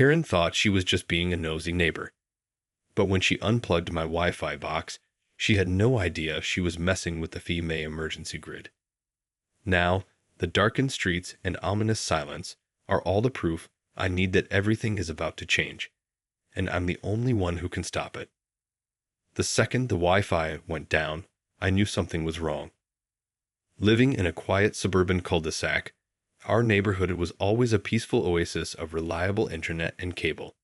Karen thought she was just being a nosy neighbor. But when she unplugged my Wi-Fi box, she had no idea she was messing with the FEMA emergency grid. Now, the darkened streets and ominous silence are all the proof I need that everything is about to change, and I'm the only one who can stop it. The second the Wi-Fi went down, I knew something was wrong. Living in a quiet suburban cul-de-sac, our neighborhood was always a peaceful oasis of reliable internet and cable.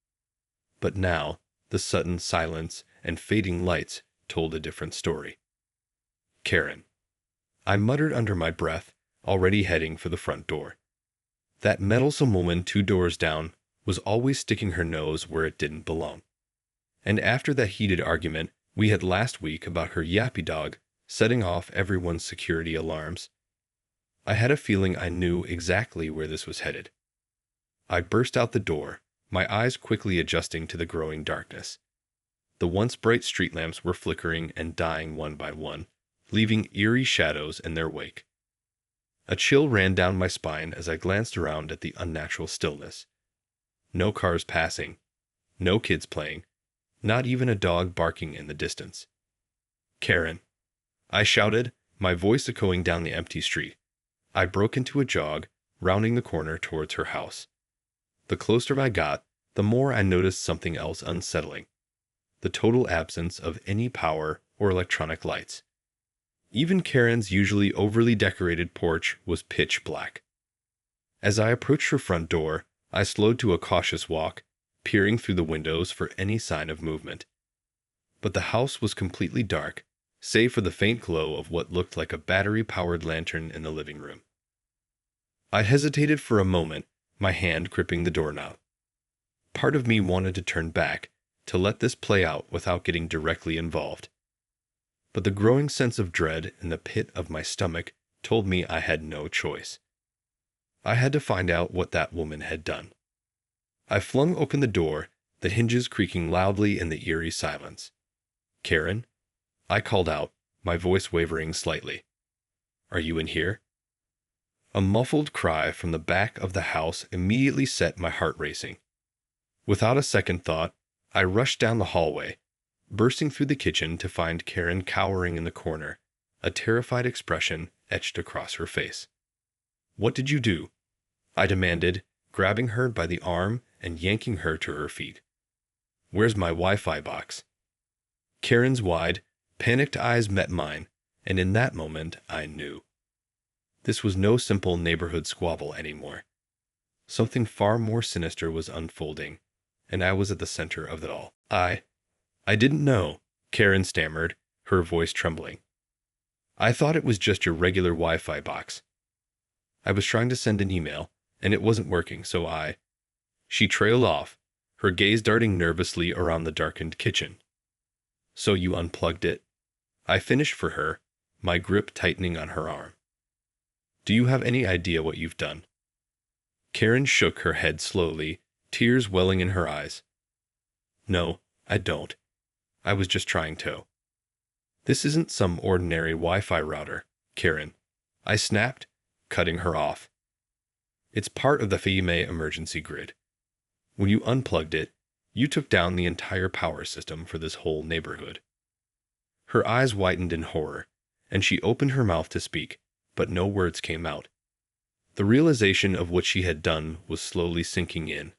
But now, the sudden silence and fading lights told a different story. Karen. I muttered under my breath, already heading for the front door. That meddlesome woman 2 doors down was always sticking her nose where it didn't belong. And after that heated argument we had last week about her yappy dog setting off everyone's security alarms, I had a feeling I knew exactly where this was headed. I burst out the door, my eyes quickly adjusting to the growing darkness. The once bright street lamps were flickering and dying one by one, leaving eerie shadows in their wake. A chill ran down my spine as I glanced around at the unnatural stillness. No cars passing, no kids playing, not even a dog barking in the distance. Karen. I shouted, my voice echoing down the empty street. I broke into a jog, rounding the corner towards her house. The closer I got, the more I noticed something else unsettling. The total absence of any power or electronic lights. Even Karen's usually overly decorated porch was pitch black. As I approached her front door, I slowed to a cautious walk, peering through the windows for any sign of movement. But the house was completely dark, save for the faint glow of what looked like a battery-powered lantern in the living room. I hesitated for a moment, my hand gripping the doorknob. Part of me wanted to turn back, to let this play out without getting directly involved. But the growing sense of dread in the pit of my stomach told me I had no choice. I had to find out what that woman had done. I flung open the door, the hinges creaking loudly in the eerie silence. Karen? I called out, my voice wavering slightly. Are you in here? A muffled cry from the back of the house immediately set my heart racing. Without a second thought, I rushed down the hallway, bursting through the kitchen to find Karen cowering in the corner, a terrified expression etched across her face. What did you do? I demanded, grabbing her by the arm and yanking her to her feet. Where's my Wi-Fi box? Karen's wide, panicked eyes met mine, and in that moment I knew. This was no simple neighborhood squabble anymore. Something far more sinister was unfolding, and I was at the center of it all. I didn't know, Karen stammered, her voice trembling. I thought it was just your regular Wi-Fi box. I was trying to send an email, and it wasn't working, so She trailed off, her gaze darting nervously around the darkened kitchen. So you unplugged it? I finished for her, my grip tightening on her arm. Do you have any idea what you've done? Karen shook her head slowly, tears welling in her eyes. No, I don't. I was just trying to. This isn't some ordinary Wi-Fi router, Karen. I snapped, cutting her off. It's part of the FEMA emergency grid. When you unplugged it, you took down the entire power system for this whole neighborhood. Her eyes widened in horror, and she opened her mouth to speak, but no words came out. The realization of what she had done was slowly sinking in,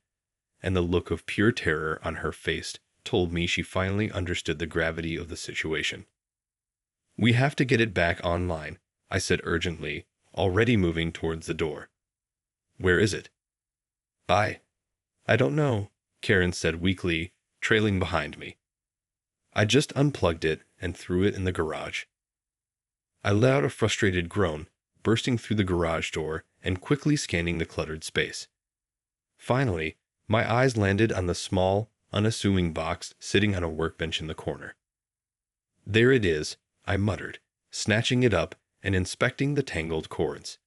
and the look of pure terror on her face told me she finally understood the gravity of the situation. We have to get it back online, I said urgently, already moving towards the door. Where is it? I don't know, Karen said weakly, trailing behind me. I just unplugged it and threw it in the garage. I let out a frustrated groan, bursting through the garage door and quickly scanning the cluttered space. Finally, my eyes landed on the small, unassuming box sitting on a workbench in the corner. There it is, I muttered, snatching it up and inspecting the tangled cords.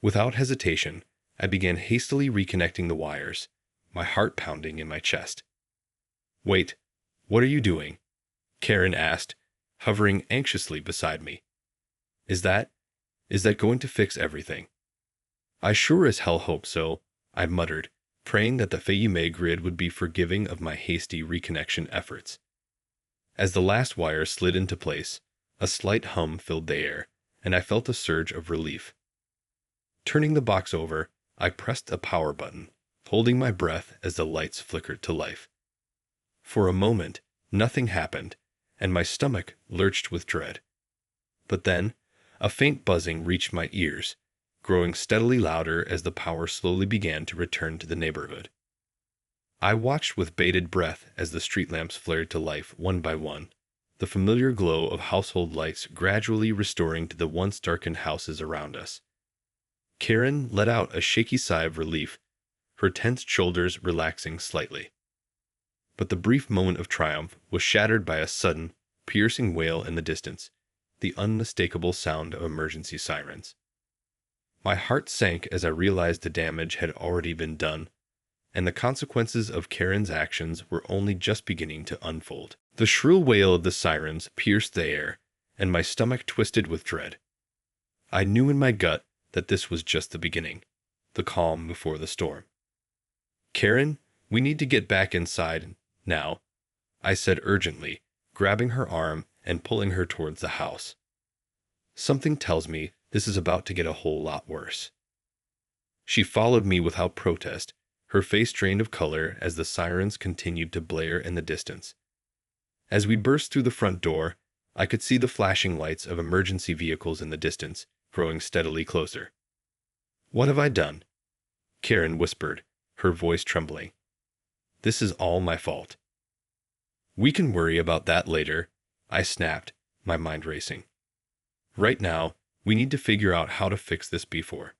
Without hesitation, I began hastily reconnecting the wires, my heart pounding in my chest. Wait, what are you doing? Karen asked, hovering anxiously beside me. Is that going to fix everything? I sure as hell hope so, I muttered, praying that the FEMA grid would be forgiving of my hasty reconnection efforts. As the last wire slid into place, a slight hum filled the air, and I felt a surge of relief. Turning the box over, I pressed a power button, holding my breath as the lights flickered to life. For a moment, nothing happened, and my stomach lurched with dread. But then, a faint buzzing reached my ears, growing steadily louder as the power slowly began to return to the neighborhood. I watched with bated breath as the street lamps flared to life one by one, the familiar glow of household lights gradually restoring to the once darkened houses around us. Karen let out a shaky sigh of relief, her tense shoulders relaxing slightly. But the brief moment of triumph was shattered by a sudden, piercing wail in the distance, the unmistakable sound of emergency sirens. My heart sank as I realized the damage had already been done, and the consequences of Karen's actions were only just beginning to unfold. The shrill wail of the sirens pierced the air, and my stomach twisted with dread. I knew in my gut that this was just the beginning, the calm before the storm. "Karen, we need to get back inside now," I said urgently, grabbing her arm and pulling her towards the house. "Something tells me this is about to get a whole lot worse." She followed me without protest, her face drained of color as the sirens continued to blare in the distance. As we burst through the front door, I could see the flashing lights of emergency vehicles in the distance, growing steadily closer. "What have I done?" Karen whispered, her voice trembling. "This is all my fault." "We can worry about that later," I snapped, my mind racing. "Right now, we need to figure out how to fix this before."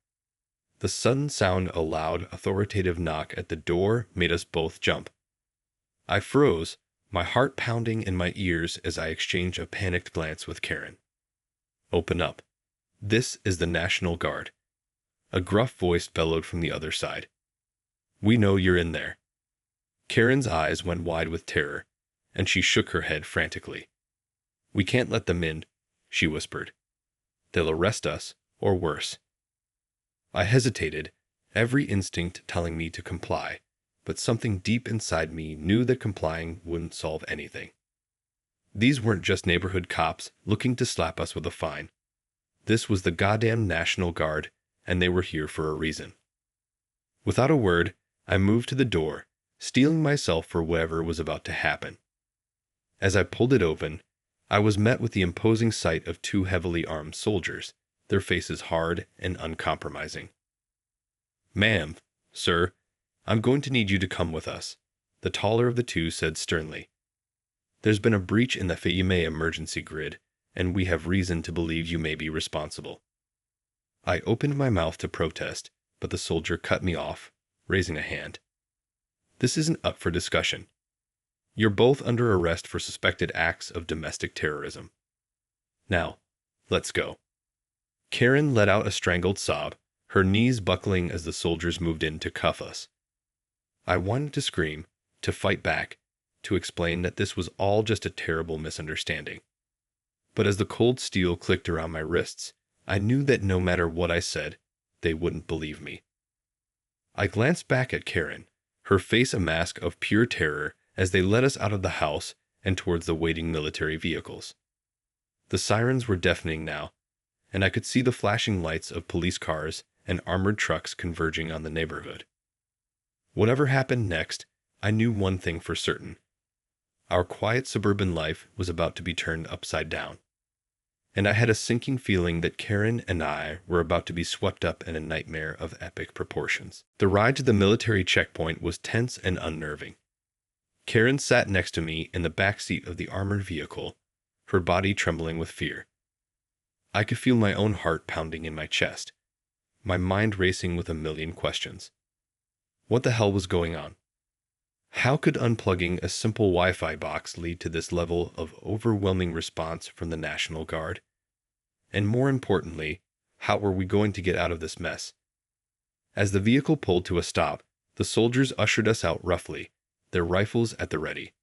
The sudden sound of a loud, authoritative knock at the door made us both jump. I froze, my heart pounding in my ears as I exchanged a panicked glance with Karen. "Open up. This is the National Guard." A gruff voice bellowed from the other side. "We know you're in there." Karen's eyes went wide with terror, and she shook her head frantically. "We can't let them in," she whispered. "They'll arrest us, or worse." I hesitated, every instinct telling me to comply, but something deep inside me knew that complying wouldn't solve anything. These weren't just neighborhood cops looking to slap us with a fine. This was the goddamn National Guard, and they were here for a reason. Without a word, I moved to the door, steeling myself for whatever was about to happen. As I pulled it open, I was met with the imposing sight of two heavily armed soldiers, their faces hard and uncompromising. "Ma'am, sir, I'm going to need you to come with us," the taller of the two said sternly. "There's been a breach in the FEMA emergency grid, and we have reason to believe you may be responsible." I opened my mouth to protest, but the soldier cut me off, raising a hand. "This isn't up for discussion. You're both under arrest for suspected acts of domestic terrorism. Now, let's go." Karen let out a strangled sob, her knees buckling as the soldiers moved in to cuff us. I wanted to scream, to fight back, to explain that this was all just a terrible misunderstanding. But as the cold steel clicked around my wrists, I knew that no matter what I said, they wouldn't believe me. I glanced back at Karen, her face a mask of pure terror as they led us out of the house and towards the waiting military vehicles. The sirens were deafening now, and I could see the flashing lights of police cars and armored trucks converging on the neighborhood. Whatever happened next, I knew one thing for certain. Our quiet suburban life was about to be turned upside down. And I had a sinking feeling that Karen and I were about to be swept up in a nightmare of epic proportions. The ride to the military checkpoint was tense and unnerving. Karen sat next to me in the back seat of the armored vehicle, her body trembling with fear. I could feel my own heart pounding in my chest, my mind racing with a million questions. What the hell was going on? How could unplugging a simple Wi-Fi box lead to this level of overwhelming response from the National Guard? And more importantly, how were we going to get out of this mess? As the vehicle pulled to a stop, the soldiers ushered us out roughly, their rifles at the ready.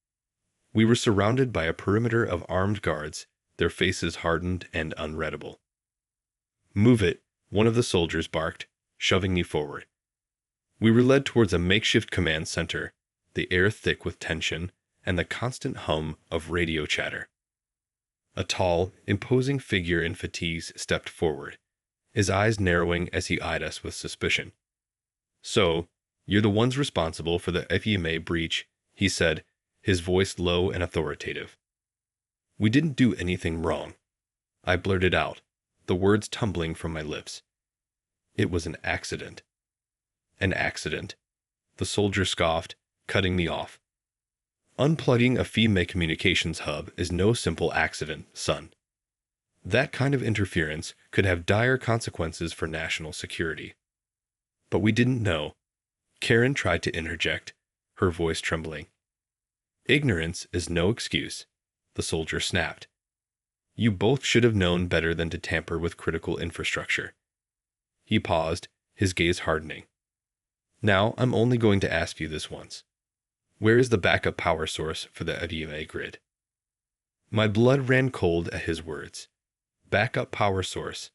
We were surrounded by a perimeter of armed guards, their faces hardened and unreadable. "Move it," one of the soldiers barked, shoving me forward. We were led towards a makeshift command center, the air thick with tension and the constant hum of radio chatter. A tall, imposing figure in fatigues stepped forward, his eyes narrowing as he eyed us with suspicion. "So, you're the ones responsible for the FEMA breach," he said, his voice low and authoritative. "We didn't do anything wrong," I blurted out, the words tumbling from my lips. "It was an accident." "An accident?" the soldier scoffed, cutting me off. "Unplugging a FEMA communications hub is no simple accident, son. That kind of interference could have dire consequences for national security." "But we didn't know." Karen tried to interject, her voice trembling. "Ignorance is no excuse," the soldier snapped. "You both should have known better than to tamper with critical infrastructure." He paused, his gaze hardening. "Now I'm only going to ask you this once. Where is the backup power source for the FEMA grid?" My blood ran cold at his words. Backup power source.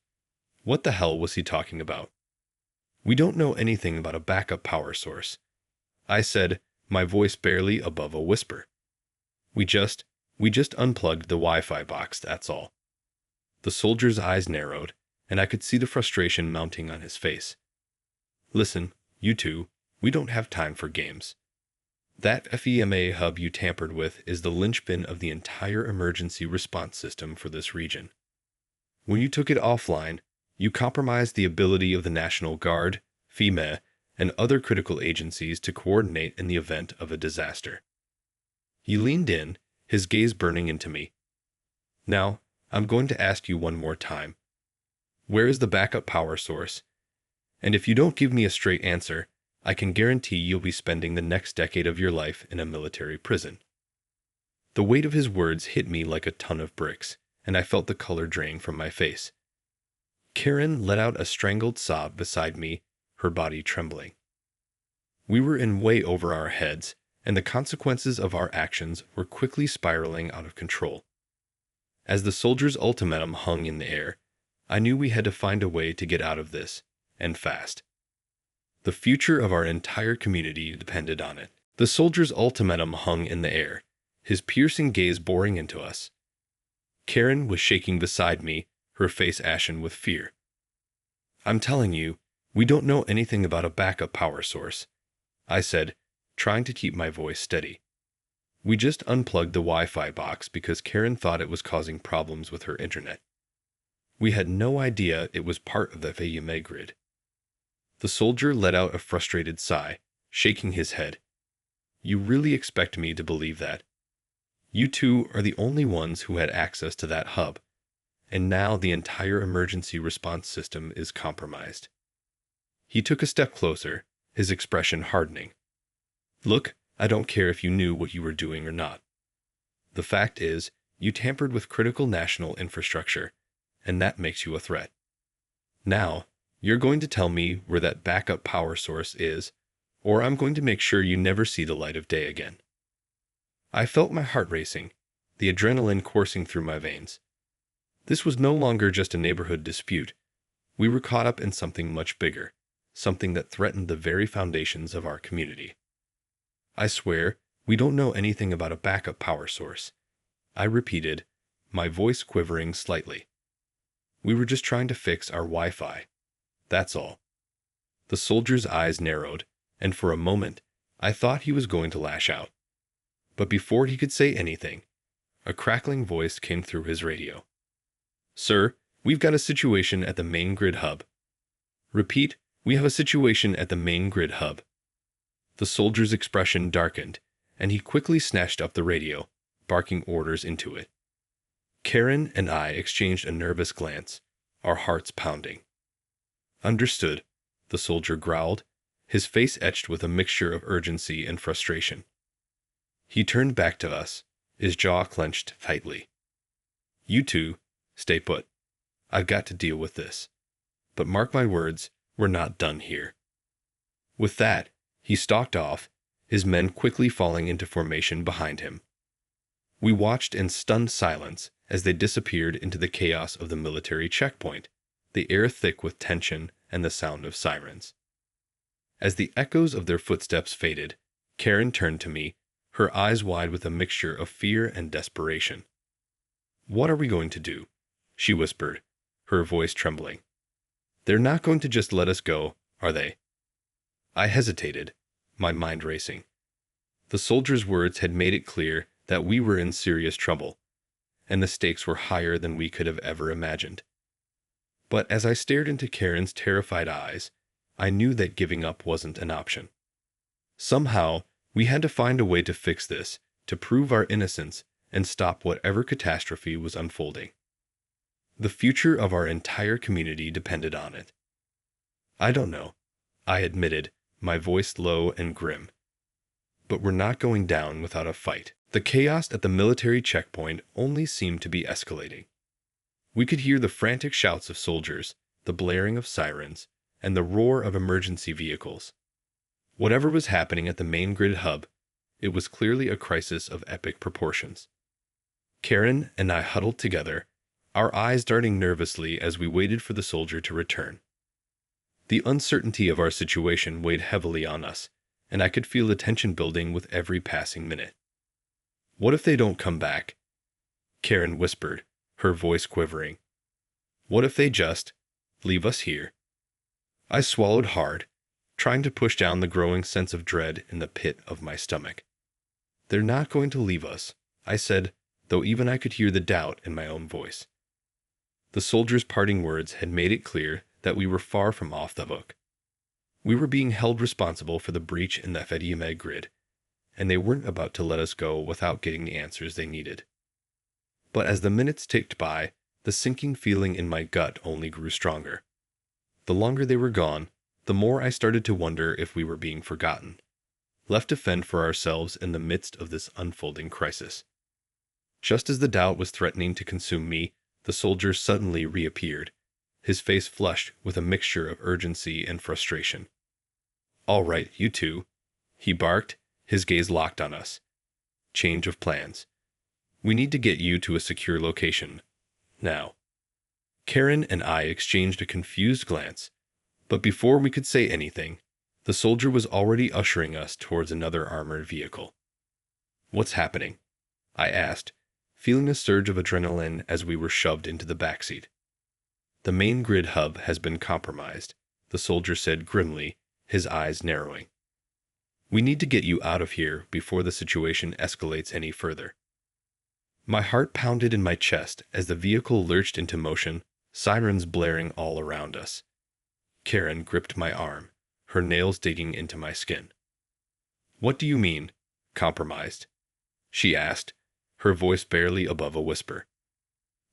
What the hell was he talking about? "We don't know anything about a backup power source," I said, my voice barely above a whisper. We just unplugged the Wi-Fi box, that's all." The soldier's eyes narrowed, and I could see the frustration mounting on his face. "Listen, you two, we don't have time for games. That FEMA hub you tampered with is the linchpin of the entire emergency response system for this region. When you took it offline, you compromised the ability of the National Guard, FEMA, and other critical agencies to coordinate in the event of a disaster." He leaned in, his gaze burning into me. "Now, I'm going to ask you one more time. Where is the backup power source? And if you don't give me a straight answer, I can guarantee you'll be spending the next decade of your life in a military prison." The weight of his words hit me like a ton of bricks, and I felt the color drain from my face. Karen let out a strangled sob beside me, her body trembling. We were in way over our heads, and the consequences of our actions were quickly spiraling out of control. As the soldier's ultimatum hung in the air, I knew we had to find a way to get out of this, and fast. The future of our entire community depended on it. The soldier's ultimatum hung in the air, his piercing gaze boring into us. Karen was shaking beside me, her face ashen with fear. "I'm telling you, we don't know anything about a backup power source," I said, trying to keep my voice steady. "We just unplugged the Wi-Fi box because Karen thought it was causing problems with her internet. We had no idea it was part of the FEMA grid." The soldier let out a frustrated sigh, shaking his head. "You really expect me to believe that? You two are the only ones who had access to that hub, and now the entire emergency response system is compromised." He took a step closer, his expression hardening. "Look, I don't care if you knew what you were doing or not. The fact is, you tampered with critical national infrastructure, and that makes you a threat. Now, you're going to tell me where that backup power source is, or I'm going to make sure you never see the light of day again." I felt my heart racing, the adrenaline coursing through my veins. This was no longer just a neighborhood dispute. We were caught up in something much bigger, something that threatened the very foundations of our community. "I swear, we don't know anything about a backup power source," I repeated, my voice quivering slightly. "We were just trying to fix our Wi-Fi. That's all." The soldier's eyes narrowed, and for a moment, I thought he was going to lash out. But before he could say anything, a crackling voice came through his radio. "Sir, we've got a situation at the main grid hub." "Repeat, we have a situation at the main grid hub." The soldier's expression darkened, and he quickly snatched up the radio, barking orders into it. Karen and I exchanged a nervous glance, our hearts pounding. "Understood," the soldier growled, his face etched with a mixture of urgency and frustration. He turned back to us, his jaw clenched tightly. "You two, stay put. I've got to deal with this. But mark my words, we're not done here." With that, he stalked off, his men quickly falling into formation behind him. We watched in stunned silence as they disappeared into the chaos of the military checkpoint, the air thick with tension and the sound of sirens. As the echoes of their footsteps faded, Karen turned to me, her eyes wide with a mixture of fear and desperation. "What are we going to do?" she whispered, her voice trembling. "They're not going to just let us go, are they?" I hesitated, my mind racing. The soldier's words had made it clear that we were in serious trouble, and the stakes were higher than we could have ever imagined. But as I stared into Karen's terrified eyes, I knew that giving up wasn't an option. Somehow, we had to find a way to fix this, to prove our innocence and stop whatever catastrophe was unfolding. The future of our entire community depended on it. "I don't know," I admitted, my voice low and grim. "But we're not going down without a fight." The chaos at the military checkpoint only seemed to be escalating. We could hear the frantic shouts of soldiers, the blaring of sirens, and the roar of emergency vehicles. Whatever was happening at the main grid hub, it was clearly a crisis of epic proportions. Karen and I huddled together, our eyes darting nervously as we waited for the soldier to return. The uncertainty of our situation weighed heavily on us, and I could feel the tension building with every passing minute. "What if they don't come back?" Karen whispered, her voice quivering. "What if they just leave us here?" I swallowed hard, trying to push down the growing sense of dread in the pit of my stomach. "They're not going to leave us," I said, though even I could hear the doubt in my own voice. The soldier's parting words had made it clear that we were far from off the hook. We were being held responsible for the breach in the FEMA grid, and they weren't about to let us go without getting the answers they needed. But as the minutes ticked by, the sinking feeling in my gut only grew stronger. The longer they were gone, the more I started to wonder if we were being forgotten, left to fend for ourselves in the midst of this unfolding crisis. Just as the doubt was threatening to consume me, the soldier suddenly reappeared, his face flushed with a mixture of urgency and frustration. "All right, you two," he barked, his gaze locked on us. "Change of plans. We need to get you to a secure location. Now." Karen and I exchanged a confused glance, but before we could say anything, the soldier was already ushering us towards another armored vehicle. "What's happening?" I asked, feeling a surge of adrenaline as we were shoved into the backseat. "The main grid hub has been compromised," the soldier said grimly, his eyes narrowing. "We need to get you out of here before the situation escalates any further." My heart pounded in my chest as the vehicle lurched into motion, sirens blaring all around us. Karen gripped my arm, her nails digging into my skin. "What do you mean, compromised?" she asked, her voice barely above a whisper.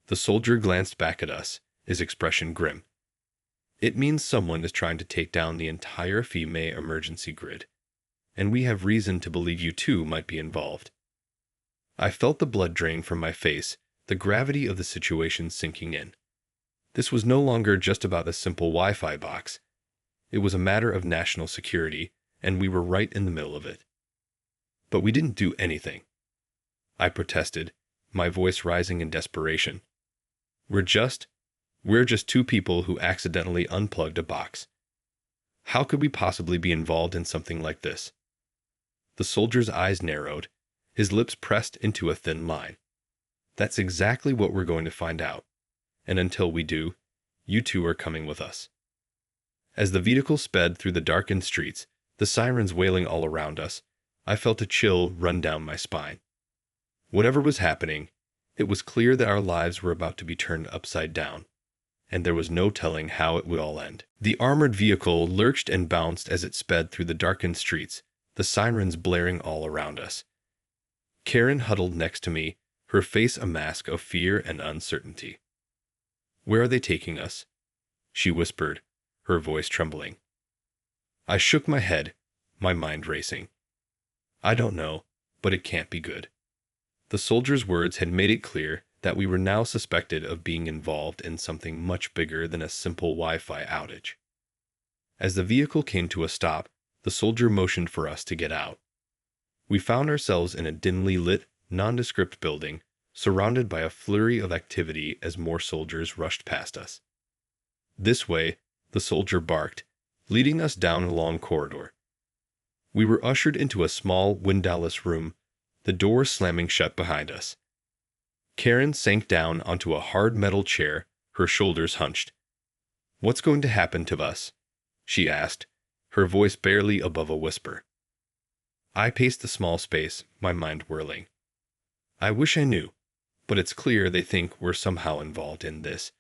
The soldier glanced back at us, his expression grim. "It means someone is trying to take down the entire FEMA emergency grid, and we have reason to believe you too might be involved." I felt the blood drain from my face, the gravity of the situation sinking in. This was no longer just about a simple Wi-Fi box. It was a matter of national security, and we were right in the middle of it. "But we didn't do anything," I protested, my voice rising in desperation. We're just two people who accidentally unplugged a box. How could we possibly be involved in something like this?" The soldier's eyes narrowed, his lips pressed into a thin line. "That's exactly what we're going to find out. And until we do, you two are coming with us." As the vehicle sped through the darkened streets, the sirens wailing all around us, I felt a chill run down my spine. Whatever was happening, it was clear that our lives were about to be turned upside down, and there was no telling how it would all end. The armored vehicle lurched and bounced as it sped through the darkened streets, the sirens blaring all around us. Karen huddled next to me, her face a mask of fear and uncertainty. "Where are they taking us?" she whispered, her voice trembling. I shook my head, my mind racing. "I don't know, but it can't be good." The soldier's words had made it clear that we were now suspected of being involved in something much bigger than a simple Wi-Fi outage. As the vehicle came to a stop, the soldier motioned for us to get out. We found ourselves in a dimly lit, nondescript building, surrounded by a flurry of activity as more soldiers rushed past us. "This way," the soldier barked, leading us down a long corridor. We were ushered into a small, windowless room, the door slamming shut behind us. Karen sank down onto a hard metal chair, her shoulders hunched. "What's going to happen to us?" she asked, her voice barely above a whisper. I paced the small space, my mind whirling. I wish I knew, but it's clear they think we're somehow involved in this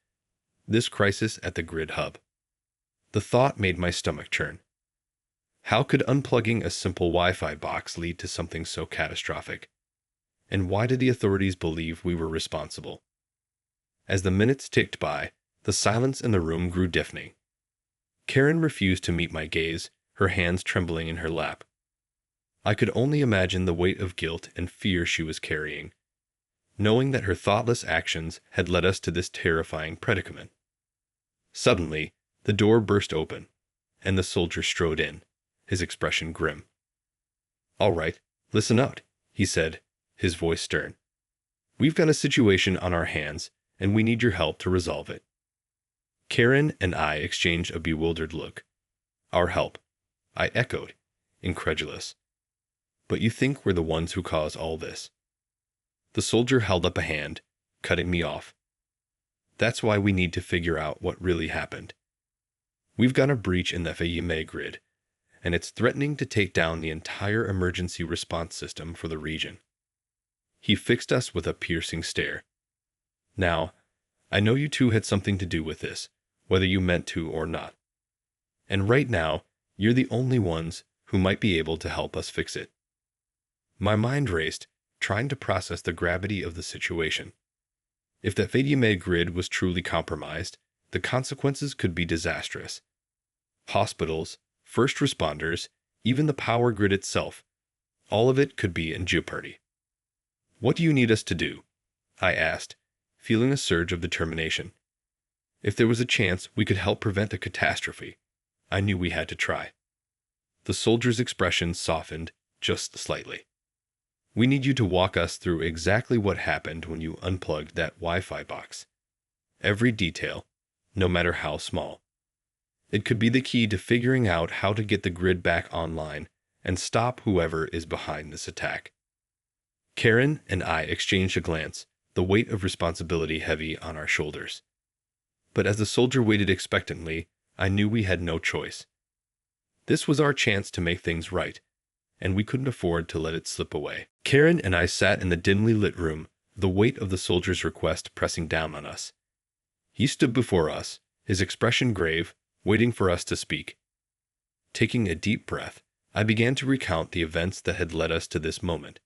crisis at the grid hub. The thought made my stomach churn. How could unplugging a simple Wi-Fi box lead to something so catastrophic? And why did the authorities believe we were responsible? As the minutes ticked by, the silence in the room grew deafening. Karen refused to meet my gaze, her hands trembling in her lap. I could only imagine the weight of guilt and fear she was carrying, knowing that her thoughtless actions had led us to this terrifying predicament. Suddenly, the door burst open, and the soldier strode in, his expression grim. "All right, listen up," he said, his voice stern. "We've got a situation on our hands, and we need your help to resolve it." Karen and I exchanged a bewildered look. "Our help," I echoed, incredulous. "But you think we're the ones who caused all this?" The soldier held up a hand, cutting me off. "That's why we need to figure out what really happened. We've got a breach in the FEMA grid, and it's threatening to take down the entire emergency response system for the region." He fixed us with a piercing stare. "Now, I know you two had something to do with this, whether you meant to or not. And right now, you're the only ones who might be able to help us fix it." My mind raced, trying to process the gravity of the situation. If the FEMA grid was truly compromised, the consequences could be disastrous. Hospitals, first responders, even the power grid itself, all of it could be in jeopardy. "What do you need us to do?" I asked, feeling a surge of determination. If there was a chance we could help prevent a catastrophe, I knew we had to try. The soldier's expression softened just slightly. "We need you to walk us through exactly what happened when you unplugged that Wi-Fi box. Every detail, no matter how small. It could be the key to figuring out how to get the grid back online and stop whoever is behind this attack." Karen and I exchanged a glance, the weight of responsibility heavy on our shoulders. But as the soldier waited expectantly, I knew we had no choice. This was our chance to make things right, and we couldn't afford to let it slip away. Karen and I sat in the dimly lit room, the weight of the soldier's request pressing down on us. He stood before us, his expression grave, waiting for us to speak. Taking a deep breath, I began to recount the events that had led us to this moment.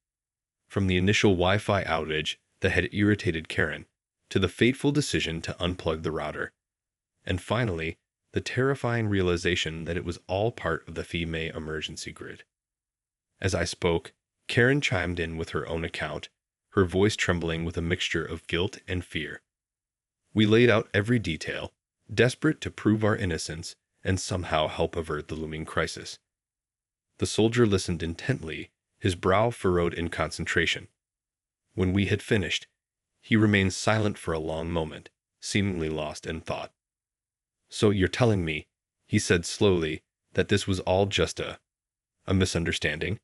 From the initial Wi-Fi outage that had irritated Karen, to the fateful decision to unplug the router, and finally, the terrifying realization that it was all part of the FEMA emergency grid. As I spoke, Karen chimed in with her own account, her voice trembling with a mixture of guilt and fear. We laid out every detail, desperate to prove our innocence and somehow help avert the looming crisis. The soldier listened intently, his brow furrowed in concentration. When we had finished, he remained silent for a long moment, seemingly lost in thought. "So you're telling me," he said slowly, "that this was all just a misunderstanding?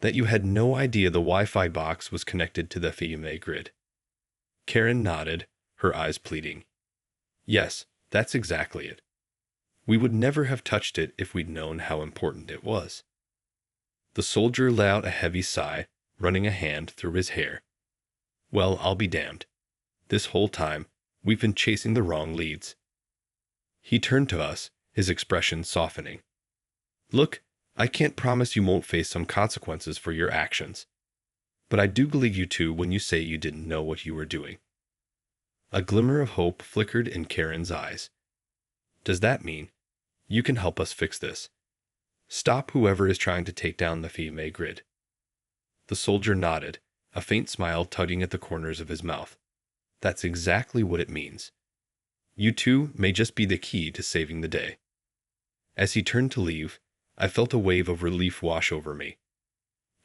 That you had no idea the Wi-Fi box was connected to the FEMA grid?" Karen nodded, her eyes pleading. "Yes, that's exactly it. We would never have touched it if we'd known how important it was." The soldier let out a heavy sigh, running a hand through his hair. "Well, I'll be damned. This whole time, we've been chasing the wrong leads." He turned to us, his expression softening. "Look, I can't promise you won't face some consequences for your actions. But I do believe you two when you say you didn't know what you were doing." A glimmer of hope flickered in Karen's eyes. "Does that mean you can help us fix this? Stop whoever is trying to take down the FEMA grid?" The soldier nodded, a faint smile tugging at the corners of his mouth. "That's exactly what it means. You two may just be the key to saving the day." As he turned to leave, I felt a wave of relief wash over me.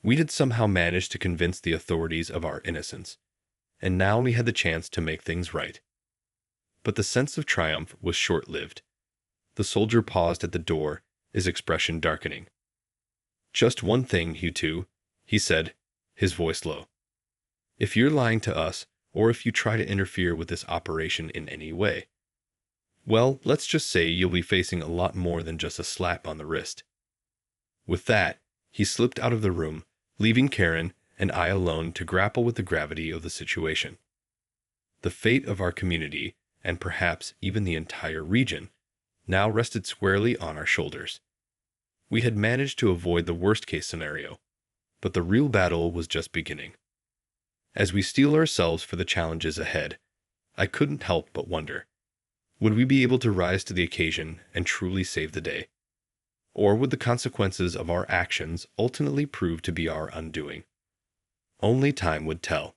We had somehow managed to convince the authorities of our innocence, and now we had the chance to make things right. But the sense of triumph was short-lived. The soldier paused at the door, his expression darkening. "Just one thing, you two," he said, his voice low. "If you're lying to us, or if you try to interfere with this operation in any way, well, let's just say you'll be facing a lot more than just a slap on the wrist." With that, he slipped out of the room, leaving Karen and I alone to grapple with the gravity of the situation. The fate of our community, and perhaps even the entire region, now rested squarely on our shoulders. We had managed to avoid the worst-case scenario, but the real battle was just beginning. As we steel ourselves for the challenges ahead, I couldn't help but wonder, would we be able to rise to the occasion and truly save the day? Or would the consequences of our actions ultimately prove to be our undoing? Only time would tell.